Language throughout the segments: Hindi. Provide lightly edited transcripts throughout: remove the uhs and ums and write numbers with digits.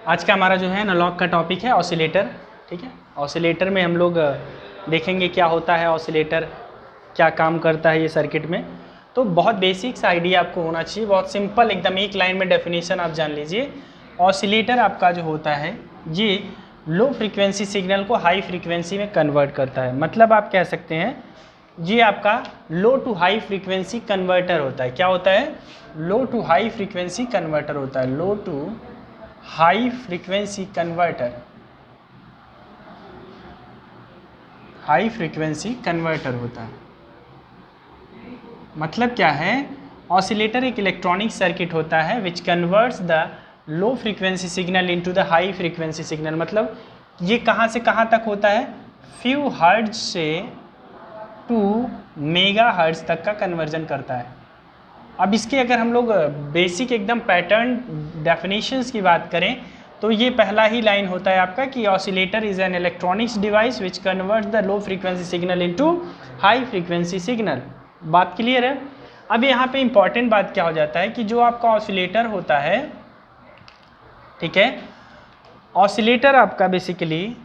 आज का हमारा जो है एनालॉग का टॉपिक है ऑसिलेटर। ठीक है, ऑसिलेटर में हम लोग देखेंगे क्या होता है ऑसिलेटर, क्या काम करता है ये सर्किट में। तो बहुत बेसिक सा आइडिया आपको होना चाहिए, बहुत सिंपल एकदम एक लाइन में डेफिनेशन आप जान लीजिए। ऑसिलेटर आपका जो होता है ये लो फ्रीक्वेंसी सिग्नल को हाई फ्रीक्वेंसी में कन्वर्ट करता है। मतलब आप कह सकते हैं ये आपका low to high frequency converter होता है। क्या होता है? Low to high frequency converter होता है। Low to high frequency converter, high frequency converter होता है। मतलब क्या है? ऑसिलेटर एक इलेक्ट्रॉनिक सर्किट होता है which converts the low frequency signal into the high frequency signal. मतलब ये कहाँ से कहाँ तक होता है? फ्यू हर्ट्ज से 2 मेगा हर्ट्ज तक का कन्वर्जन करता है। अब इसके अगर हम लोग बेसिक एकदम पैटर्न डेफिनेशंस की बात करें तो ये पहला ही लाइन होता है आपका कि oscillator is an electronics device which converts the low frequency signal into high frequency signal. बात क्लियर है? अब यहाँ पे इंपॉर्टेंट बात क्या हो जाता है कि जो आपका ऑसिलेटर होता है, ठीक है, ऑसिलेटर आपका बेसिकली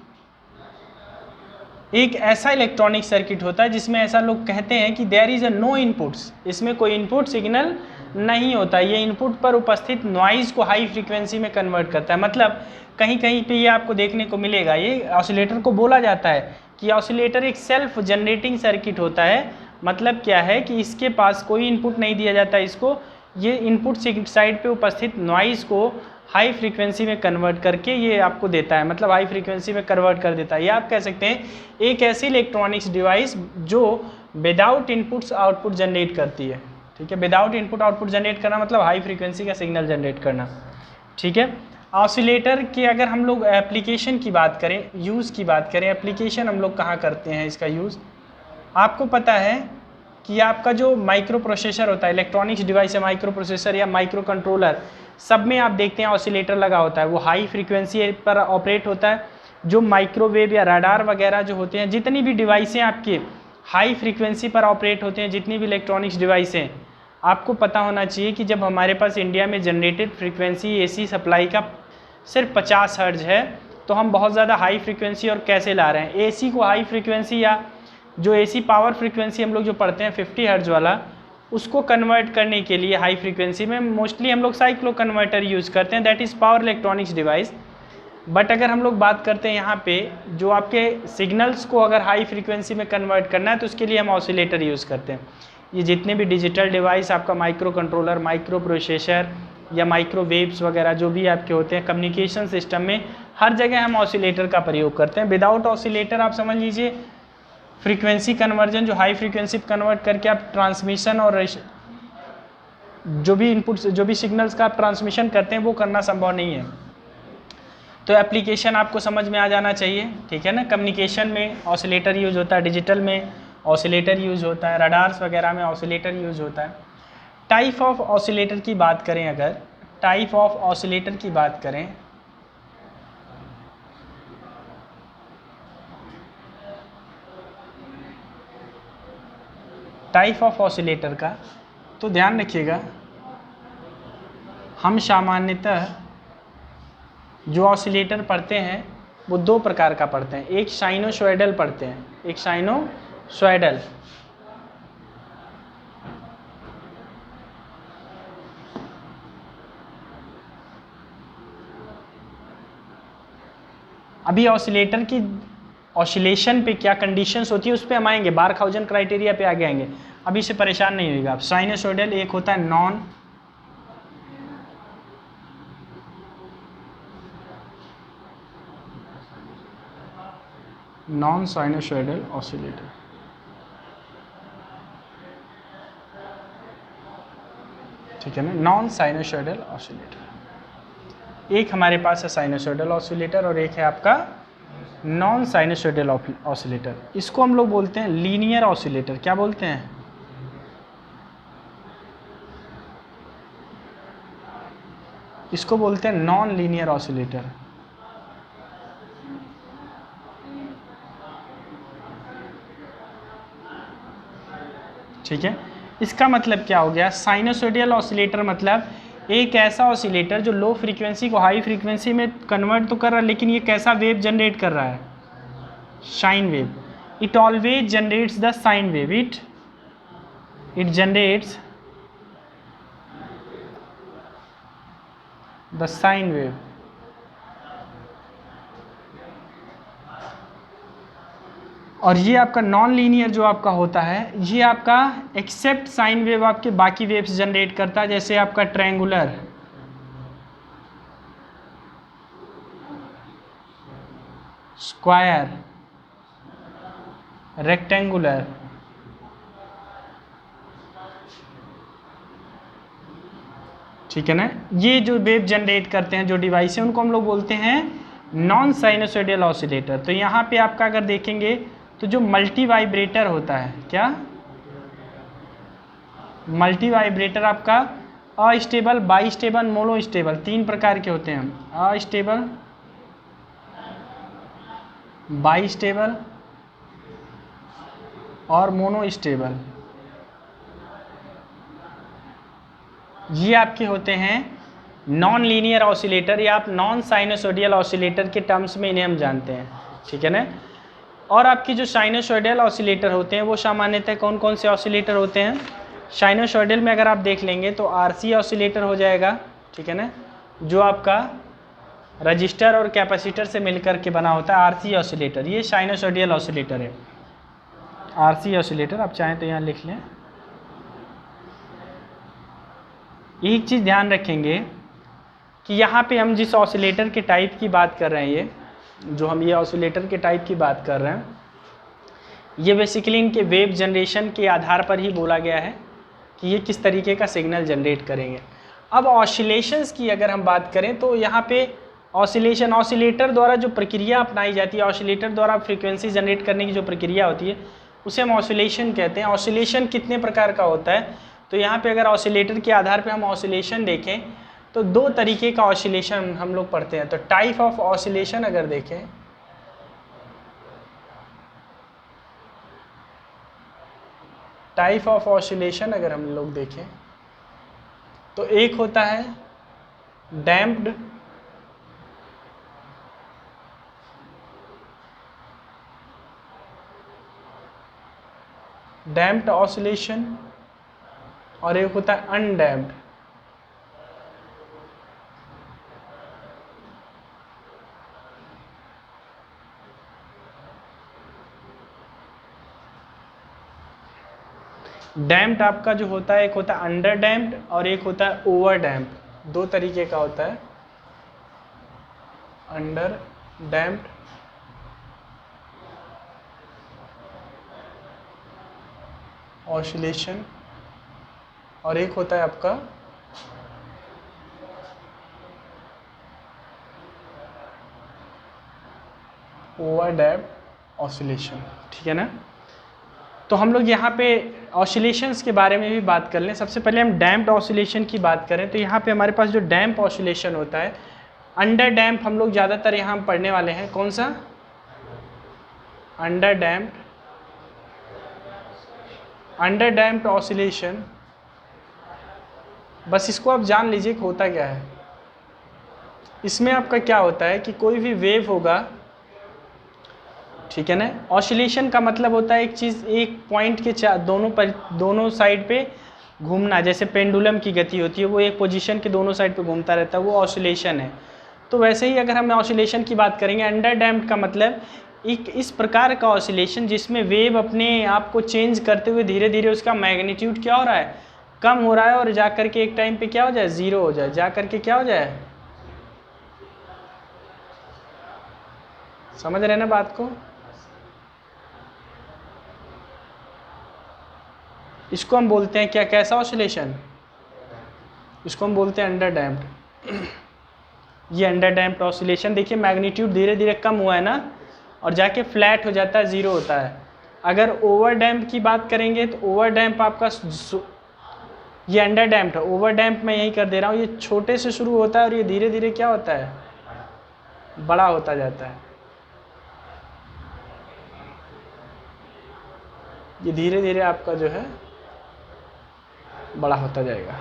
एक ऐसा इलेक्ट्रॉनिक सर्किट होता है जिसमें ऐसा लोग कहते हैं कि there is a no inputs, इसमें कोई इनपुट सिग्नल नहीं होता। ये इनपुट पर उपस्थित नॉइज़ को हाई फ्रीक्वेंसी में कन्वर्ट करता है। मतलब कहीं कहीं पे ये आपको देखने को मिलेगा, ये ऑसिलेटर को बोला जाता है कि ऑसिलेटर एक सेल्फ जनरेटिंग सर्किट होता है। मतलब क्या है कि इसके पास कोई इनपुट नहीं दिया जाता इसको, ये इनपुट साइड पे उपस्थित नॉइज़ को हाई फ्रीक्वेंसी में कन्वर्ट करके ये आपको देता है। मतलब हाई फ्रीक्वेंसी में कन्वर्ट कर देता है। ये आप कह सकते हैं एक ऐसी इलेक्ट्रॉनिक्स डिवाइस जो विदाउट इनपुट्स आउटपुट जनरेट करती है। ठीक है, विदाउट इनपुट आउटपुट जनरेट करना मतलब हाई फ्रीक्वेंसी का सिग्नल जनरेट करना। ठीक है, ऑसिलेटर के अगर हम लोग एप्लीकेशन की बात करें, यूज़ की बात करें, एप्लीकेशन हम लोग कहाँ करते हैं इसका यूज़, आपको पता है कि आपका जो माइक्रो प्रोसेसर होता है, इलेक्ट्रॉनिक्स डिवाइस है, माइक्रो प्रोसेसर या माइक्रो कंट्रोलर, सब में आप देखते हैं ऑसिलेटर लगा होता है। वो हाई फ्रीक्वेंसी पर ऑपरेट होता है। जो माइक्रोवेव या रडार वगैरह जो होते हैं, जितनी भी डिवाइसें आपके हाई फ्रीक्वेंसी पर ऑपरेट होते हैं, जितनी भी इलेक्ट्रॉनिक्स डिवाइसें, आपको पता होना चाहिए कि जब हमारे पास इंडिया में जनरेटेड फ्रीक्वेंसी एसी सप्लाई का सिर्फ 50 हर्ट्ज है, तो हम बहुत ज़्यादा हाई फ्रीक्वेंसी और कैसे ला रहे हैं? एसी को हाई फ्रीक्वेंसी या जो एसी पावर फ्रीक्वेंसी हम लोग जो पढ़ते हैं 50 हर्ट्ज वाला, उसको कन्वर्ट करने के लिए हाई फ्रीक्वेंसी में मोस्टली हम लोग साइक्लो कन्वर्टर यूज़ करते हैं, that is power electronics device. But अगर हम लोग बात करते हैं यहाँ पे जो आपके सिग्नल्स को अगर हाई फ्रीक्वेंसी में कन्वर्ट करना है तो उसके लिए हम ऑसिलेटर यूज़ करते हैं। ये जितने भी डिजिटल डिवाइस आपका माइक्रो कंट्रोलर, माइक्रो प्रोसेसर या माइक्रोवेव्स वगैरह जो भी आपके होते हैं कम्युनिकेशन सिस्टम में, हर जगह हम ऑसिलेटर का प्रयोग करते हैं। विदाउट ऑसिलेटर आप समझ लीजिए फ्रीक्वेंसी कन्वर्जन, जो हाई फ्रीक्वेंसी कन्वर्ट करके आप ट्रांसमिशन और जो भी इनपुट जो भी सिग्नल्स का आप ट्रांसमिशन करते हैं वो करना संभव नहीं है। तो एप्लीकेशन आपको समझ में आ जाना चाहिए। ठीक है ना, कम्युनिकेशन में ऑसिलेटर यूज होता है, डिजिटल में ऑसिलेटर यूज होता है, रडार्स वगैरह में ऑसिलेटर यूज होता है। टाइप ऑफ ऑसिलेटर की बात करें, अगर टाइप ऑफ ऑसिलेटर की बात करें, टाइप ऑफ ऑसिलेटर का तो ध्यान रखिएगा, हम सामान्यतः जो ऑसिलेटर पढ़ते हैं वो 2 प्रकार का पढ़ते हैं। एक साइनोसॉइडल पढ़ते हैं, एक साइनोसॉइडल। अभी ऑसिलेटर की ऑसिलेशन पे क्या कंडीशंस होती है उस पे हम आएंगे, बारखाउजन क्राइटेरिया पे आगे आएंगे। अभी से परेशान नहीं होइएगा आप। साइनोसॉइडल एक होता है नॉन साइनोसॉइडल ऑसिलेटर। ठीक है ना, नॉन साइनोसॉइडल ऑसिलेटर। एक हमारे पास है साइनोसॉइडल ऑसिलेटर और एक है आपका नॉन साइनोसॉइडल ऑसिलेटर। इसको हम लोग बोलते हैं लीनियर ऑसिलेटर। क्या बोलते हैं? इसको बोलते हैं नॉन लीनियर ऑसिलेटर। ठीक है, इसका मतलब क्या हो गया? साइनोसॉइडल ऑसिलेटर मतलब एक ऐसा ऑसिलेटर जो लो फ्रीक्वेंसी को हाई फ्रीक्वेंसी में कन्वर्ट तो कर रहा है, लेकिन ये कैसा वेव जनरेट कर रहा है? Sine wave. It always generates the sine wave. It generates the sine wave. और ये आपका नॉन लीनियर जो आपका होता है, ये आपका एक्सेप्ट साइन वेव आपके बाकी वेव्स जनरेट करता है, जैसे आपका ट्रायंगुलर, स्क्वायर, रेक्टेंगुलर, ठीक है ना। ये जो वेव जनरेट करते हैं जो डिवाइस है, उनको हम लोग बोलते हैं नॉन साइनोसॉइडल ऑसिलेटर. तो यहाँ पे आपका अगर देखेंगे तो जो मल्टी वाइब्रेटर होता है, क्या मल्टी वाइब्रेटर आपका astable, by stable, mono stable, 3 प्रकार के होते हैं. अस्टेबल, बाई स्टेबल और मोनो स्टेबल. ये आपके होते हैं नॉन लीनियर ऑसिलेटर, या आप नॉन साइनोसॉइडल ऑसिलेटर के टर्म्स में इन्हें हम जानते हैं, ठीक है ना। और आपकी जो साइनोसॉइडल ऑसिलेटर होते हैं वो सामान्यतः कौन कौन से ऑसिलेटर होते हैं? साइनोसॉइडल में अगर आप देख लेंगे तो आरसी ऑसिलेटर हो जाएगा, ठीक है ना, जो आपका रजिस्टर और कैपेसिटर से मिलकर के बना होता है, आरसी ऑसिलेटर. ये साइनोसॉइडल ऑसिलेटर है, आरसी ऑसिलेटर. आप चाहें तो यहाँ लिख लें. एक चीज़ ध्यान रखेंगे कि यहाँ पे हम जिस ऑसिलेटर के टाइप की बात कर रहे हैं, ये ऑसिलेटर के टाइप की बात कर रहे हैं, ये बेसिकली इनके वेव जनरेशन के आधार पर ही बोला गया है कि ये किस तरीके का सिग्नल जनरेट करेंगे. अब ऑसिलेशंस की अगर हम बात करें तो यहाँ पे ऑसिलेटर द्वारा जो प्रक्रिया अपनाई जाती है, ऑसिलेटर द्वारा फ्रीक्वेंसी जनरेट करने की जो प्रक्रिया होती है, उसे हम ऑसिलेशन कहते हैं. ऑसिलेशन कितने प्रकार का होता है? तो यहाँ पे अगर ऑसिलेटर के आधार पे हम ऑसिलेशन देखें तो 2 तरीके का ऑसिलेशन हम लोग पढ़ते हैं. तो टाइप ऑफ ऑसिलेशन अगर देखें, टाइप ऑफ ऑसिलेशन अगर हम लोग देखें तो एक होता है डैम्प्ड, डैम्प्ड ऑसिलेशन, और एक होता है अनडैम्प्ड. डैम्प्ड आपका जो होता है, एक होता है अंडर डैम्प्ड और एक होता है ओवर डैम्प्ड. 2 तरीके का होता है, अंडर डैम्प्ड ऑसिलेशन, और एक होता है आपका ओवर डैम्प्ड ऑसिलेशन, ठीक है ना। तो हम लोग यहाँ पे ऑसिलेशंस के बारे में भी बात कर लें. सबसे पहले हम डैम्प्ड ऑसिलेशन की बात करें तो यहाँ पे हमारे पास जो डैम्प ऑसिलेशन होता है, अंडर डैम्प हम लोग ज़्यादातर यहाँ हम पढ़ने वाले हैं. कौन सा? Under damped. Under damped oscillation, बस इसको आप जान लीजिए कि होता क्या है. इसमें आपका क्या होता है कि कोई भी वेव होगा, ठीक है ना. ऑसिलेशन का मतलब होता है एक चीज़ एक पॉइंट के दोनों साइड पे घूमना. जैसे पेंडुलम की गति होती है, वो एक पोजीशन के दोनों साइड पे घूमता रहता है, वो ऑसिलेशन है. तो वैसे ही अगर हम ऑसिलेशन की बात करेंगे, अंडर डैम्प्ड का मतलब एक इस प्रकार का ऑसिलेशन जिसमें वेव अपने आप को चेंज करते हुए धीरे धीरे उसका मैग्नीट्यूड क्या हो रहा है, कम हो रहा है, और जा करके एक टाइम पे क्या हो जाए, 0 हो जाए. जा करके क्या हो जाए, समझ रहे ना बात को. इसको हम बोलते हैं क्या, कैसा ऑसिलेशन? इसको हम बोलते हैं अंडर डैम्प्ड. ये अंडर डैम्प्ड ऑसिलेशन देखिए, मैग्नीट्यूड धीरे धीरे कम हुआ है ना, और जाके फ्लैट हो जाता है, 0 होता है. अगर ओवर डैम्प की बात करेंगे तो ओवर डैम्प आपका, ये अंडर डैम्प्ड है. ओवर डैम्प मैं यही कर दे रहा हूँ, ये छोटे से शुरू होता है और ये धीरे धीरे क्या होता है, बड़ा होता जाता है. ये धीरे धीरे आपका जो है बड़ा होता जाएगा,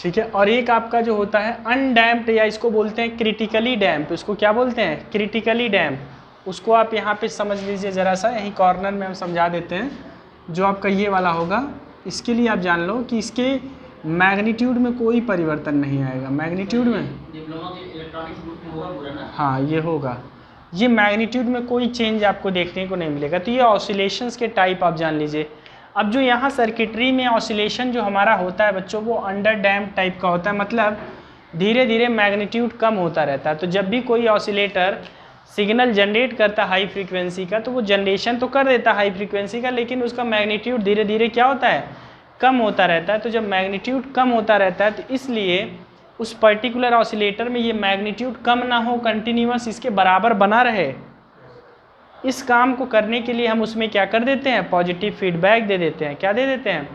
ठीक है। और एक आपका जो होता है अनडैम्प्ड, या इसको बोलते हैं क्रिटिकली डैम्प, उसको क्या बोलते हैं, क्रिटिकली डैम्प। उसको आप यहाँ पे समझ लीजिए ज़रा सा, यहीं कॉर्नर में हम समझा देते हैं। जो आपका ये वाला होगा, इसके लिए आप जान लो कि इसके मैग्नीट्यूड में कोई परिवर्तन नहीं आएगा। मैग्नीट्यूड में हाँ ये होगा, ये मैग्नीट्यूड में कोई चेंज आपको देखने को नहीं मिलेगा। तो ये ऑसिलेशंस के टाइप आप जान लीजिए। अब जो यहाँ सर्किटरी में ऑसिलेशन जो हमारा होता है बच्चों, वो अंडर डैम्प टाइप का होता है, मतलब धीरे धीरे मैग्नीट्यूड कम होता रहता है। तो जब भी कोई ऑसिलेटर सिग्नल जनरेट करता है हाई फ्रीक्वेंसी का, तो वो जनरेशन तो कर देता है हाई फ्रीक्वेंसी का, लेकिन उसका मैग्नीट्यूड धीरे धीरे क्या होता है, कम होता रहता है। तो जब मैग्नीट्यूड कम होता रहता है, तो इसलिए उस पर्टिकुलर ऑसिलेटर में ये मैग्नीट्यूड कम ना हो, कंटिन्यूअस इसके बराबर बना रहे। इस काम को करने के लिए हम उसमें क्या कर देते हैं, पॉजिटिव फीडबैक दे देते हैं। क्या दे देते हैं,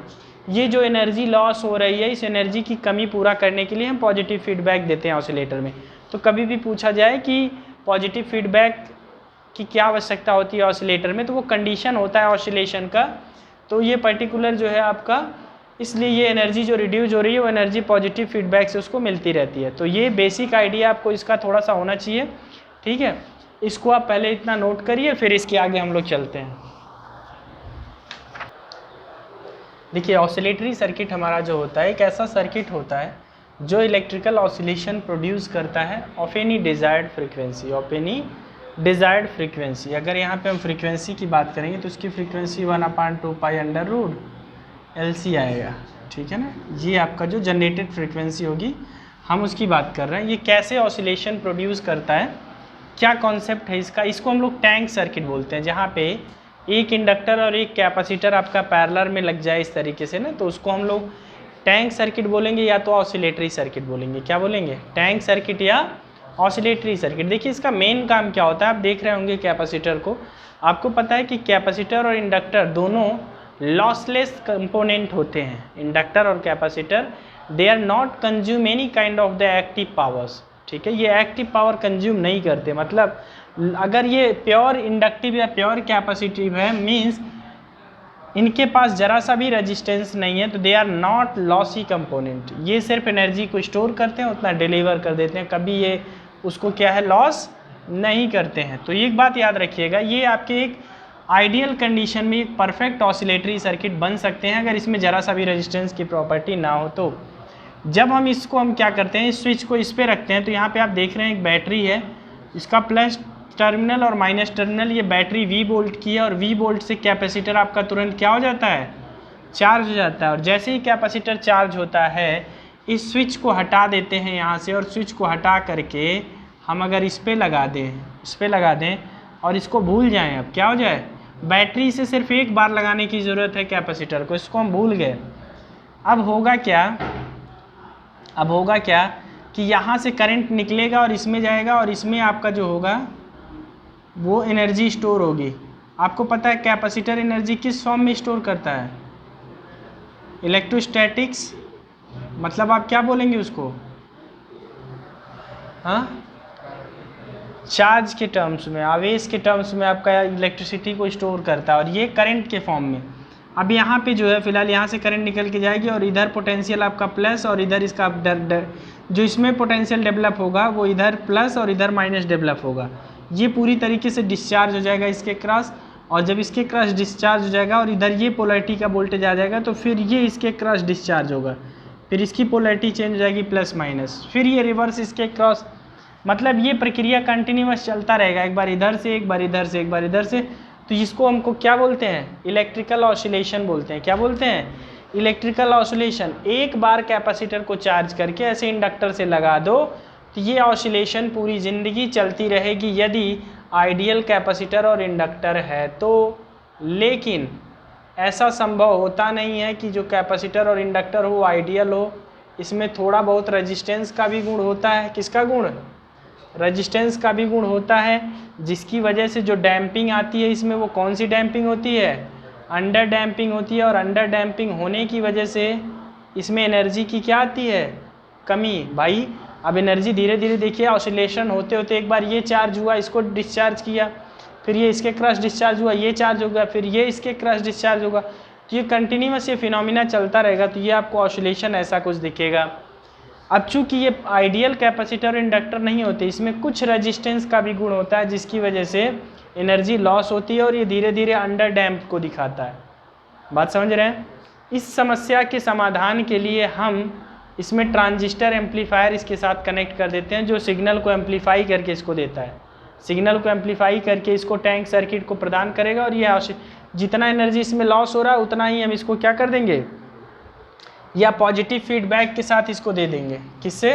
ये जो एनर्जी लॉस हो रही है, इस एनर्जी की कमी पूरा करने के लिए हम पॉजिटिव फीडबैक देते हैं ऑसिलेटर में। तो कभी भी पूछा जाए कि पॉजिटिव फीडबैक की क्या आवश्यकता होती है ऑसिलेटर में, तो वो कंडीशन होता है ऑसिलेशन का। तो ये पर्टिकुलर जो है आपका, इसलिए ये एनर्जी जो रिड्यूस हो रही है वो एनर्जी पॉजिटिव फीडबैक से उसको मिलती रहती है। तो ये बेसिक आइडिया आपको इसका थोड़ा सा होना चाहिए, ठीक है। इसको आप पहले इतना नोट करिए, फिर इसके आगे हम लोग चलते हैं। देखिए ऑसिलेटरी सर्किट हमारा जो होता है, एक ऐसा सर्किट होता है जो इलेक्ट्रिकल ऑसिलेशन प्रोड्यूस करता है of any desired frequency, of any desired frequency. अगर यहाँ पे हम फ्रीक्वेंसी की बात करेंगे तो उसकी frequency 1/2 pi under root LC आएगा, ठीक है ना। ये आपका जो जनरेटेड फ्रीक्वेंसी होगी, हम उसकी बात कर रहे हैं। ये कैसे ऑसिलेशन प्रोड्यूस करता है, क्या कॉन्सेप्ट है इसका, इसको हम लोग टैंक सर्किट बोलते हैं। जहाँ पे एक इंडक्टर और एक कैपेसिटर आपका पैरेलल में लग जाए इस तरीके से ना, तो उसको हम लोग टैंक सर्किट बोलेंगे या तो ऑसिलेटरी सर्किट बोलेंगे। क्या बोलेंगे, टैंक सर्किट या ऑसिलेटरी सर्किट। देखिए इसका मेन काम क्या होता है, आप देख रहे होंगे कैपेसिटर को, आपको पता है कि कैपेसिटर और इंडक्टर दोनों लॉसलेस कंपोनेंट होते हैं। इंडक्टर और capacitor they are not consume any kind of the active powers, ठीक है। ये एक्टिव पावर कंज्यूम नहीं करते, मतलब अगर ये प्योर इंडक्टिव या प्योर कैपेसिटिव है, मींस इनके पास जरा सा भी रेजिस्टेंस नहीं है, तो they are not lossy component. ये सिर्फ एनर्जी को स्टोर करते हैं, उतना डिलीवर कर देते हैं, कभी ये उसको क्या है, लॉस नहीं करते हैं। तो एक बात याद रखिएगा, ये आपके एक आइडियल कंडीशन में एक परफेक्ट ऑसिलेटरी सर्किट बन सकते हैं अगर इसमें ज़रा सा भी रेजिस्टेंस की प्रॉपर्टी ना हो। तो जब हम इसको हम क्या करते हैं, इस स्विच को इस पे रखते हैं, तो यहाँ पे आप देख रहे हैं एक बैटरी है, इसका प्लस टर्मिनल और माइनस टर्मिनल, ये बैटरी V वोल्ट की है, और V वोल्ट से कैपेसिटर आपका तुरंत क्या हो जाता है, चार्ज हो जाता है। और जैसे ही कैपेसिटर चार्ज होता है, इस स्विच को हटा देते हैं यहाँ से, और स्विच को हटा करके हम अगर इस पर लगा दें और इसको भूल जाएं, अब क्या हो जाए, बैटरी से सिर्फ एक बार लगाने की ज़रूरत है कैपेसिटर को, इसको हम भूल गए। अब होगा क्या कि यहाँ से करंट निकलेगा और इसमें जाएगा, और इसमें आपका जो होगा वो एनर्जी स्टोर होगी। आपको पता है कैपेसिटर एनर्जी किस फॉर्म में स्टोर करता है, इलेक्ट्रोस्टैटिक्स, मतलब आप क्या बोलेंगे उसको, हाँ, चार्ज के टर्म्स में, आवेश के टर्म्स में आपका इलेक्ट्रिसिटी को स्टोर करता है, और ये करंट के फॉर्म में। अब यहाँ पे जो है फिलहाल यहाँ से करंट निकल के जाएगी, और इधर पोटेंशियल आपका प्लस, और इधर इसका जो इसमें पोटेंशियल डेवलप होगा वो इधर प्लस और इधर माइनस डेवलप होगा। ये पूरी तरीके से डिस्चार्ज हो जाएगा इसके क्रॉस, और जब इसके क्रॉस डिस्चार्ज हो जाएगा और इधर ये पोलैरिटी का वोल्टेज आ जाएगा, तो फिर ये इसके क्रॉस डिस्चार्ज होगा, फिर इसकी पोलैरिटी चेंज हो जाएगी प्लस माइनस, फिर ये रिवर्स इसके क्रॉस, मतलब ये प्रक्रिया कंटिन्यूअस चलता रहेगा, एक बार इधर से, एक बार इधर से, एक बार इधर से। तो इसको हमको क्या बोलते हैं, इलेक्ट्रिकल ऑसिलेशन बोलते हैं। क्या बोलते हैं, इलेक्ट्रिकल ऑसिलेशन। एक बार कैपेसिटर को चार्ज करके ऐसे इंडक्टर से लगा दो, तो ये ऑसिलेशन पूरी ज़िंदगी चलती रहेगी यदि आइडियल कैपेसिटर और इंडक्टर है तो। लेकिन ऐसा संभव होता नहीं है कि जो कैपेसिटर और इंडक्टर हो आइडियल हो, इसमें थोड़ा बहुत रेजिस्टेंस का भी गुण होता है। किसका गुण, रेजिस्टेंस का भी गुण होता है, जिसकी वजह से जो डैम्पिंग आती है इसमें, वो कौन सी डैम्पिंग होती है, अंडर डैम्पिंग होती है। और अंडर डैम्पिंग होने की वजह से इसमें एनर्जी की क्या आती है, कमी। भाई अब एनर्जी धीरे धीरे देखिए ऑसिलेशन होते होते एक बार ये चार्ज हुआ, इसको डिस्चार्ज किया, फिर ये इसके क्रॉस डिस्चार्ज हुआ, ये चार्ज होगा, फिर ये इसके क्रॉस डिस्चार्ज होगा, तो ये कंटिन्यूअस ये फिनोमिना चलता रहेगा। तो ये आपको ऑसिलेशन ऐसा कुछ दिखेगा। अब चूंकि ये आइडियल कैपेसिटर और इंडक्टर नहीं होते, इसमें कुछ रेजिस्टेंस का भी गुण होता है जिसकी वजह से एनर्जी लॉस होती है और ये धीरे धीरे अंडर डैम्प को दिखाता है। बात समझ रहे हैं? इस समस्या के समाधान के लिए हम इसमें ट्रांजिस्टर एम्पलीफायर इसके साथ कनेक्ट कर देते हैं, जो सिग्नल को एम्पलीफाई करके इसको देता है, सिग्नल को एम्पलीफाई करके इसको टैंक सर्किट को प्रदान करेगा और ये जितना एनर्जी इसमें लॉस हो रहा है उतना ही हम इसको क्या कर देंगे, या पॉजिटिव फीडबैक के साथ इसको दे देंगे। किससे?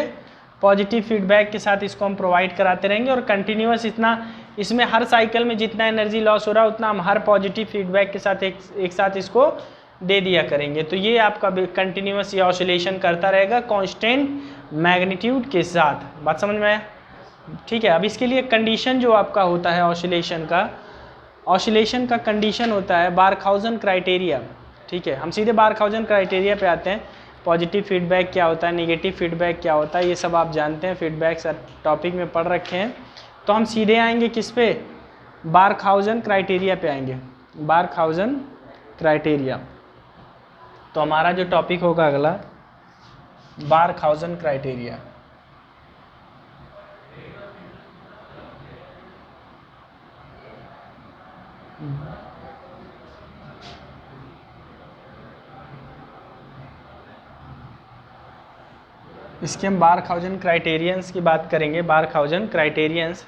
पॉजिटिव फीडबैक के साथ इसको हम प्रोवाइड कराते रहेंगे और कंटिन्यूस इतना इसमें हर साइकिल में जितना एनर्जी लॉस हो रहा है उतना हम हर पॉजिटिव फीडबैक के साथ एक साथ इसको दे दिया करेंगे। तो ये आपका कंटिन्यूस ये ऑसिलेशन करता रहेगा कांस्टेंट मैग्नीट्यूड के साथ। बात समझ में आया? ठीक है। अब इसके लिए कंडीशन जो आपका होता है ऑसिलेशन का कंडीशन होता है बारखाउजन क्राइटेरिया। ठीक है, हम सीधे बारखाउजन क्राइटेरिया पे आते हैं। पॉजिटिव फीडबैक क्या होता है, नेगेटिव फीडबैक क्या होता है, ये सब आप जानते हैं, फीडबैक सर टॉपिक में पढ़ रखे हैं। तो हम सीधे आएंगे किस पे? बारखाउजन क्राइटेरिया पे आएंगे, बारखाउजन क्राइटेरिया। तो हमारा जो टॉपिक होगा अगला बारखाउजन क्राइटेरिया। इसके हम बारखाउजन क्राइटेरियंस की बात करेंगे। बारखाउजन क्राइटेरियंस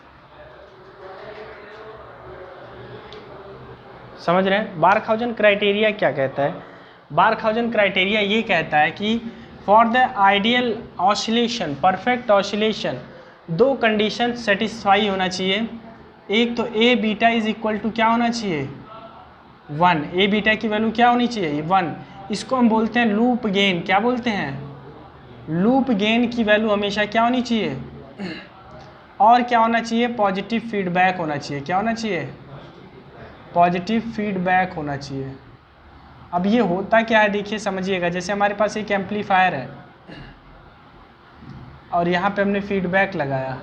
समझ रहे हैं? बारखाउजन क्राइटेरिया क्या कहता है? बारखाउजन क्राइटेरिया ये कहता है कि for the ideal oscillation, perfect oscillation, दो कंडीशन सेटिस्फाई होना चाहिए। एक तो ए बीटा इज इक्वल टू क्या होना चाहिए? 1। ए बीटा की वैल्यू क्या होनी चाहिए? 1। इसको हम बोलते हैं लूप गेन। क्या बोलते हैं? लूप गेन की वैल्यू हमेशा क्या होनी चाहिए? और क्या होना चाहिए? पॉजिटिव फीडबैक होना चाहिए। क्या होना चाहिए? पॉजिटिव फीडबैक होना चाहिए। अब ये होता क्या है देखिए, समझिएगा। जैसे हमारे पास एक एम्पलीफायर है और यहाँ पे हमने फीडबैक लगाया,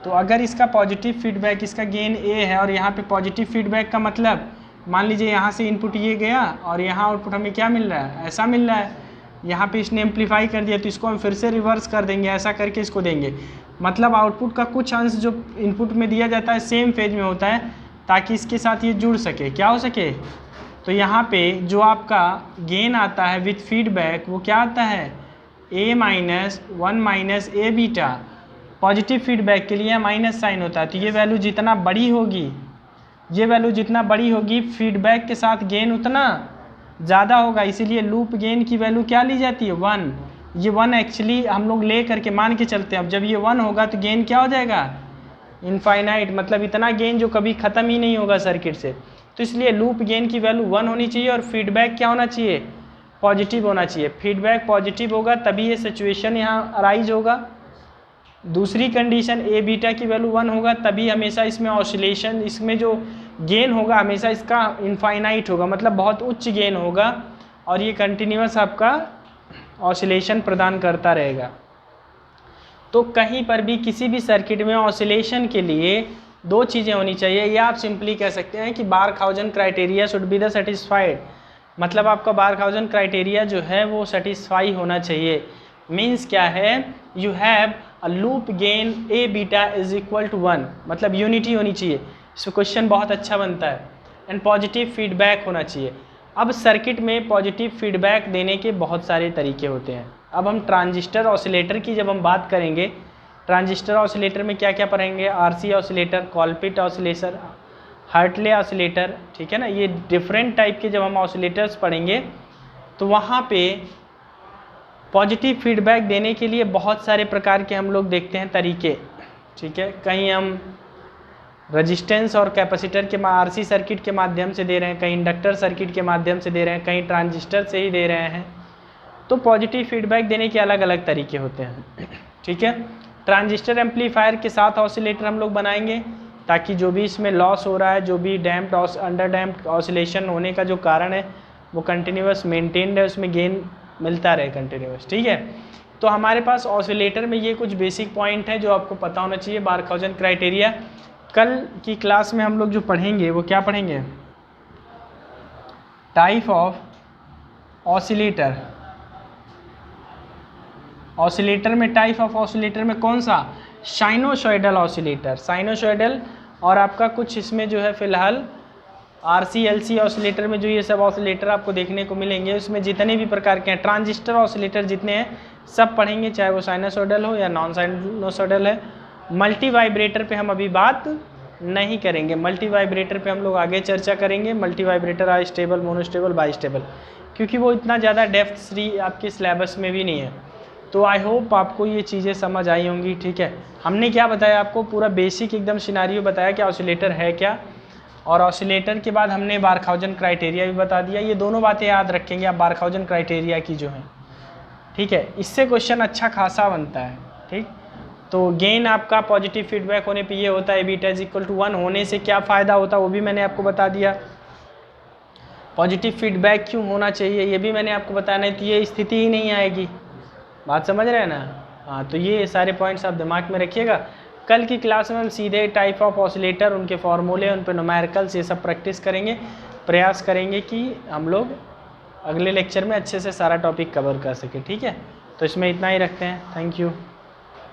तो अगर इसका पॉजिटिव फीडबैक, इसका गेन ए है और यहाँ पे पॉजिटिव फीडबैक का मतलब, मान लीजिए यहाँ से इनपुट ये गया और यहाँ आउटपुट हमें क्या मिल रहा है? ऐसा मिल रहा है। यहाँ पे इसने एम्पलीफाई कर दिया तो इसको हम फिर से रिवर्स कर देंगे, ऐसा करके इसको देंगे। मतलब आउटपुट का कुछ अंश जो इनपुट में दिया जाता है सेम फेज में होता है, ताकि इसके साथ ये जुड़ सके। क्या हो सके? तो यहाँ पे जो आपका गेन आता है विथ फीडबैक वो क्या आता है? A-1 माइनस ए बीटा। पॉजिटिव फीडबैक के लिए माइनस साइन होता है। तो ये वैल्यू जितना बड़ी होगी, ये वैल्यू जितना बड़ी होगी, फीडबैक के साथ गेन उतना ज़्यादा होगा। इसीलिए लूप गेन की वैल्यू क्या ली जाती है? 1। ये 1 एक्चुअली हम लोग ले करके मान के चलते हैं। अब जब ये 1 होगा तो गेन क्या हो जाएगा? इनफाइनाइट, मतलब इतना गेन जो कभी ख़त्म ही नहीं होगा सर्किट से। तो इसलिए लूप गेन की वैल्यू 1 होनी चाहिए और फीडबैक क्या होना चाहिए? पॉजिटिव होना चाहिए। फीडबैक पॉजिटिव होगा तभी ये सिचुएशन यहाँ अराइज होगा। दूसरी कंडीशन, ए बीटा की वैल्यू 1 होगा तभी हमेशा इसमें ऑसिलेशन, इसमें जो गेन होगा हमेशा इसका इनफाइनाइट होगा, मतलब बहुत उच्च गेन होगा और ये कंटिन्यूस आपका ऑसिलेशन प्रदान करता रहेगा। तो कहीं पर भी किसी भी सर्किट में ऑसिलेशन के लिए दो चीज़ें होनी चाहिए, या आप सिंपली कह सकते हैं कि Barkhausen criteria should be the satisfied. मतलब आपका बारखाउजन क्राइटेरिया जो है वो सेटिस्फाई होना चाहिए। मीन्स क्या है? You have a loop gain a beta is equal to 1, मतलब यूनिटी होनी चाहिए। इसमें क्वेश्चन बहुत अच्छा बनता है। एंड पॉजिटिव फीडबैक होना चाहिए। अब सर्किट में पॉजिटिव फीडबैक देने के बहुत सारे तरीके होते हैं। अब हम ट्रांजिस्टर ऑसिलेटर की जब हम बात करेंगे, ट्रांजिस्टर ऑसिलेटर में क्या क्या पढ़ेंगे? RC oscillator, कॉलपिट oscillator, Hartley oscillator, ठीक है ना। ये डिफरेंट टाइप के जब हम ऑसिलेटर्स पढ़ेंगे तो वहाँ पे पॉजिटिव फीडबैक देने के लिए बहुत सारे प्रकार के हम लोग देखते हैं तरीके, ठीक है। कहीं हम रेजिस्टेंस और कैपेसिटर के आरसी सर्किट के माध्यम से दे रहे हैं, कहीं इंडक्टर सर्किट के माध्यम से दे रहे हैं, कहीं ट्रांजिस्टर से ही दे रहे हैं। तो पॉजिटिव फीडबैक देने के अलग अलग तरीके होते हैं, ठीक है। ट्रांजिस्टर एम्पलीफायर के साथ ऑसिलेटर हम लोग बनाएंगे ताकि जो भी इसमें लॉस हो रहा है, जो भी डैम्प्ड अंडर डैम्प्ड ऑसिलेशन होने का जो कारण है वो कंटिन्यूस मेंटेन्ड है, उसमें गेन मिलता रहे कंटिन्यूस, ठीक है। तो हमारे पास ऑसिलेटर में ये कुछ बेसिक पॉइंट है जो आपको पता होना चाहिए। बारखाउजन क्राइटेरिया कल की क्लास में हम लोग जो पढ़ेंगे वो क्या पढ़ेंगे? टाइप ऑफ ऑसिलेटर, ऑसिलेटर में टाइप ऑफ ऑसिलेटर में कौन सा, साइनोसॉइडल ऑसिलेटर, साइनोसॉइडल। और आपका कुछ इसमें जो है फिलहाल RC/LC ऑसिलेटर में जो ये सब ऑसिलेटर आपको देखने को मिलेंगे, उसमें जितने भी प्रकार के हैं ट्रांजिस्टर ऑसिलेटर जितने हैं सब पढ़ेंगे, चाहे वो साइनोसॉइडल हो या नॉन साइनोसॉइडल है। मल्टी वाइब्रेटर पे हम अभी बात नहीं करेंगे, मल्टी वाइब्रेटर पे हम लोग आगे चर्चा करेंगे। Multi vibrator stable, monostable, bistable, क्योंकि वो इतना ज़्यादा डेप्थ फ्री आपके सिलेबस में भी नहीं है। तो आई होप आपको ये चीज़ें समझ आई होंगी, ठीक है। हमने क्या बताया आपको, पूरा बेसिक एकदम सिनारियो बताया कि ऑसिलेटर है क्या, और ऑसिलेटर के बाद हमने बारखाउजन क्राइटेरिया भी बता दिया। ये दोनों बातें याद रखेंगे आप बारखाउजन क्राइटेरिया की जो है, ठीक है। इससे क्वेश्चन अच्छा खासा बनता है, ठीक। तो गेन आपका पॉजिटिव फीडबैक होने पे ये होता है बीटा इज इक्वल टू 1 होने से क्या फ़ायदा होता है वो भी मैंने आपको बता दिया। पॉजिटिव फीडबैक क्यों होना चाहिए ये भी मैंने आपको बताया, नहीं तो ये स्थिति ही नहीं आएगी। बात समझ रहे हैं ना? हाँ, तो ये सारे पॉइंट्स आप दिमाग में रखिएगा। कल की क्लास में हम सीधे टाइप ऑफ ऑसिलेटर, उनके फॉर्मूले, उन पे न्यूमेरिकल्स, ये सब प्रैक्टिस करेंगे। प्रयास करेंगे कि हम लोग अगले लेक्चर में अच्छे से सारा टॉपिक कवर कर सके, ठीक है। तो इसमें इतना ही रखते हैं। Thank you.